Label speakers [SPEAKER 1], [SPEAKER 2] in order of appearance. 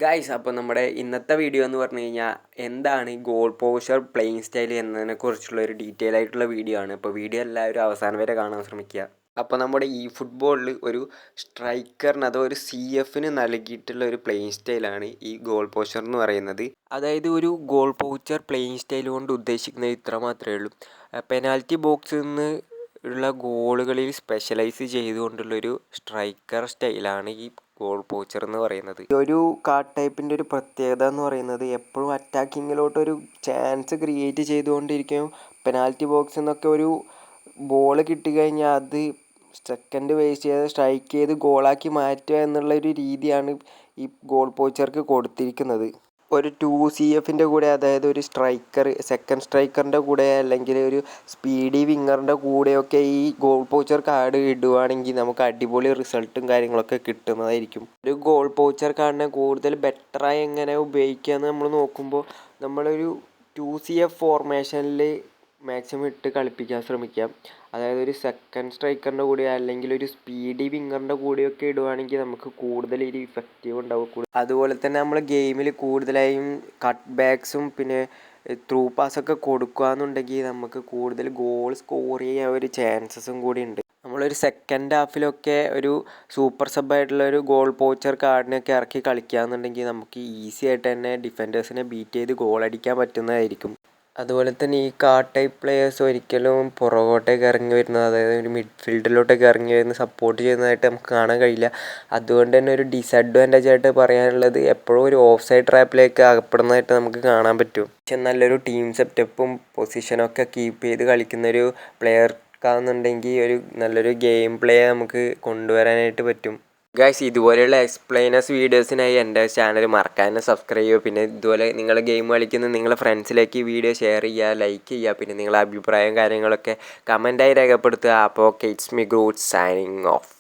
[SPEAKER 1] Guys, അപ്പോൾ നമ്മുടെ ഇന്നത്തെ വീഡിയോ എന്ന് പറഞ്ഞു കഴിഞ്ഞാൽ എന്താണ് ഗോൾ പോസ്ചർ പ്ലേയിങ് സ്റ്റൈൽ എന്നതിനെക്കുറിച്ചുള്ള ഒരു ഡീറ്റെയിൽ ആയിട്ടുള്ള വീഡിയോ ആണ്. അപ്പോൾ വീഡിയോ എല്ലാവരും അവസാനം വരെ കാണാൻ ശ്രമിക്കുക. അപ്പോൾ നമ്മുടെ ഈ ഫുട്ബോളിൽ ഒരു സ്ട്രൈക്കറിന് അതോ ഒരു CFന് നൽകിയിട്ടുള്ള ഒരു പ്ലേയിങ് സ്റ്റൈലാണ് ഈ ഗോൾ പോസ്ചർ എന്ന് പറയുന്നത്. അതായത് ഒരു ഗോൾ പോസ്ചർ പ്ലേയിങ് സ്റ്റൈൽ കൊണ്ട് ഉദ്ദേശിക്കുന്നത് ഇത്ര മാത്രമേ ഉള്ളൂ. പെനാൽറ്റി ബോക്സിൽ നിന്ന് ഉള്ള ഗോളുകളിൽ സ്പെഷ്യലൈസ് ചെയ്തുകൊണ്ടുള്ളൊരു സ്ട്രൈക്കർ സ്റ്റൈലാണ് ഈ ഗോൾ പോസ്ചർ എന്ന് പറയുന്നത്. ഈ ഒരു കാർഡ് ടൈപ്പിൻ്റെ ഒരു പ്രത്യേകത എന്ന് പറയുന്നത് എപ്പോഴും അറ്റാക്കിങ്ങിലോട്ടൊരു ചാൻസ് ക്രിയേറ്റ് ചെയ്തുകൊണ്ടിരിക്കും. പെനാൽറ്റി ബോക്സിൽ നിന്നൊക്കെ ഒരു ബോൾ കിട്ടിക്കഴിഞ്ഞാൽ അത് സെക്കൻഡ് വേസ്റ്റ് ചെയ്ത് സ്ട്രൈക്ക് ചെയ്ത് ഗോളാക്കി മാറ്റുക എന്നുള്ളൊരു രീതിയാണ് ഈ ഗോൾ പോസ്ചർക്ക് കൊടുത്തിരിക്കുന്നത്. ഒരു 2CFൻ്റെ കൂടെ, അതായത് ഒരു സ്ട്രൈക്കർ, സെക്കൻഡ് സ്ട്രൈക്കറിൻ്റെ കൂടെ അല്ലെങ്കിൽ ഒരു സ്പീഡി വിങ്ങറിൻ്റെ കൂടെയൊക്കെ ഈ ഗോൾ പോസ്ചർ കാർഡ് ഇടുവാണെങ്കിൽ നമുക്ക് അടിപൊളി റിസൾട്ടും കാര്യങ്ങളൊക്കെ കിട്ടുന്നതായിരിക്കും. ഒരു ഗോൾ പോസ്ചർ കാർഡിനെ കൂടുതൽ ബെറ്ററായി എങ്ങനെ ഉപയോഗിക്കാമെന്ന് നമ്മൾ നോക്കുമ്പോൾ നമ്മളൊരു 2CF ഫോർമേഷനിൽ മാക്സിമം ഇട്ട് കളിപ്പിക്കാൻ ശ്രമിക്കാം. അതായത് ഒരു സെക്കൻഡ് സ്ട്രൈക്കറിൻ്റെ കൂടെ അല്ലെങ്കിൽ ഒരു സ്പീഡി വിങ്ങറിൻ്റെ കൂടെയൊക്കെ ഇടുവാണെങ്കിൽ നമുക്ക് കൂടുതൽ ഒരു ഇഫക്റ്റീവ് ഉണ്ടാവും. അതുപോലെ തന്നെ നമ്മൾ ഗെയിമിൽ കൂടുതലായും കട്ട് ബാക്സും പിന്നെ ത്രൂ പാസ്സൊക്കെ കൊടുക്കുകയെന്നുണ്ടെങ്കിൽ നമുക്ക് കൂടുതൽ ഗോൾ സ്കോർ ചെയ്യാൻ ഒരു ചാൻസസും കൂടി ഉണ്ട്. നമ്മളൊരു സെക്കൻഡ് ഹാഫിലൊക്കെ ഒരു സൂപ്പർ സബ്ബായിട്ടുള്ള ഒരു ഗോൾ പോസ്ചർ കാർഡിനൊക്കെ ഇറക്കി കളിക്കുകയെന്നുണ്ടെങ്കിൽ നമുക്ക് ഈസി ആയിട്ട് തന്നെ ഡിഫൻഡേഴ്സിനെ ബീറ്റ് ചെയ്ത് ഗോൾ അടിക്കാൻ പറ്റുന്നതായിരിക്കും. അതുപോലെ തന്നെ ഈ കാർഡ് ടൈപ്പ് പ്ലെയേഴ്സ് ഒരിക്കലും പുറകോട്ടേക്ക് ഇറങ്ങി വരുന്നത്, അതായത് ഒരു മിഡ്ഫീൽഡിലോട്ടൊക്കെ ഇറങ്ങി വരുന്ന സപ്പോർട്ട് ചെയ്യുന്നതായിട്ട് നമുക്ക് കാണാൻ കഴിയില്ല. അതുകൊണ്ട് തന്നെ ഒരു ഡിസഡ്വാൻറ്റേജ് ആയിട്ട് പറയാനുള്ളത് എപ്പോഴും ഒരു ഓഫ് സൈഡ് ട്രാപ്പിലേക്ക് അകപ്പെടുന്നതായിട്ട് നമുക്ക് കാണാൻ പറ്റും. പക്ഷെ നല്ലൊരു ടീം സെറ്റപ്പും പൊസിഷനൊക്കെ കീപ്പ് ചെയ്ത് കളിക്കുന്നൊരു പ്ലെയർക്കാണെന്നുണ്ടെങ്കിൽ ഒരു നല്ലൊരു ഗെയിം പ്ലേ നമുക്ക് കൊണ്ടുവരാനായിട്ട് പറ്റും. ഗൈസ്, ഇതുപോലെയുള്ള എക്സ്പ്ലെയിനേഴ്സ് വീഡിയോസിനായി എൻ്റെ ചാനൽ മറക്കാതെ സബ്സ്ക്രൈബ് ചെയ്യുക. പിന്നെ ഇതുപോലെ നിങ്ങൾ ഗെയിം കളിക്കുന്ന നിങ്ങളുടെ ഫ്രണ്ട്സിലേക്ക് ഈ വീഡിയോ ഷെയർ ചെയ്യുക, ലൈക്ക് ചെയ്യുക. പിന്നെ നിങ്ങളുടെ അഭിപ്രായം കാര്യങ്ങളൊക്കെ കമൻറ്റായി രേഖപ്പെടുത്തുക. അപ്പോൾ it's me Groot signing off.